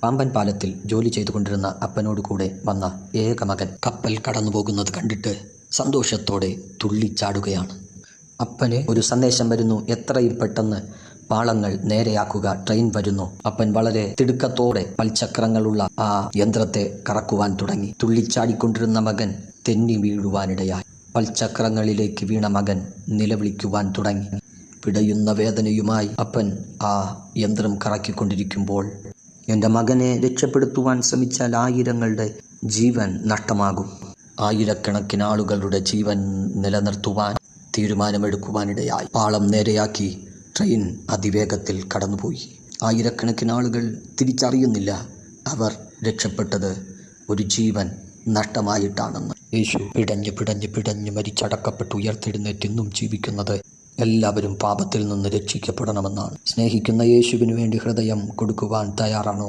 പാമ്പൻ പാലത്തിൽ ജോലി ചെയ്തുകൊണ്ടിരുന്ന അപ്പനോട് കൂടെ വന്ന ഏക മകൻ കപ്പൽ കടന്നു പോകുന്നത് കണ്ടിട്ട് സന്തോഷത്തോടെ തുള്ളിച്ചാടുകയാണ്. അപ്പന് ഒരു സന്ദേശം വരുന്നു, എത്രയും പെട്ടെന്ന് പാളങ്ങൾ നേരെയാക്കുക, ട്രെയിൻ വരുന്നു. അപ്പൻ വളരെ തിടുക്കത്തോടെ പൽചക്രങ്ങളുള്ള ആ യന്ത്രത്തെ കറക്കുവാൻ തുടങ്ങി. തുള്ളിച്ചാടിക്കൊണ്ടിരുന്ന മകൻ തെന്നി വീഴുവാനിടയായി. പൽചക്രങ്ങളിലേക്ക് വീണ മകൻ നിലവിളിക്കുവാൻ തുടങ്ങി. പിടയുന്ന വേദനയുമായി അപ്പൻ ആ യന്ത്രം കറക്കിക്കൊണ്ടിരിക്കുമ്പോൾ, എൻ്റെ മകനെ രക്ഷപ്പെടുത്തുവാൻ ശ്രമിച്ചാൽ ആയിരങ്ങളുടെ ജീവൻ നഷ്ടമാകും. ആയിരക്കണക്കിന് ആളുകളുടെ ജീവൻ നിലനിർത്തുവാൻ തീരുമാനമെടുക്കുവാനിടയായി. പാളം നേരെയാക്കി ട്രെയിൻ അതിവേഗത്തിൽ കടന്നുപോയി. ആയിരക്കണക്കിന് ആളുകൾ തിരിച്ചറിയുന്നില്ല അവർ രക്ഷപ്പെട്ടത് ഒരു ജീവൻ നഷ്ടമായിട്ടാണെന്ന്. യേശു പിടഞ്ഞ് പിടഞ്ഞ് പിടഞ്ഞ് മരിച്ചടക്കപ്പെട്ട് ഉയർത്തെഴുന്നേറ്റ് ഇന്നും ജീവിക്കുന്നത് എല്ലാവരും പാപത്തിൽ നിന്ന് രക്ഷിക്കപ്പെടണമെന്നാണ്. സ്നേഹിക്കുന്ന യേശുവിനു വേണ്ടി ഹൃദയം കൊടുക്കുവാൻ തയ്യാറാണോ?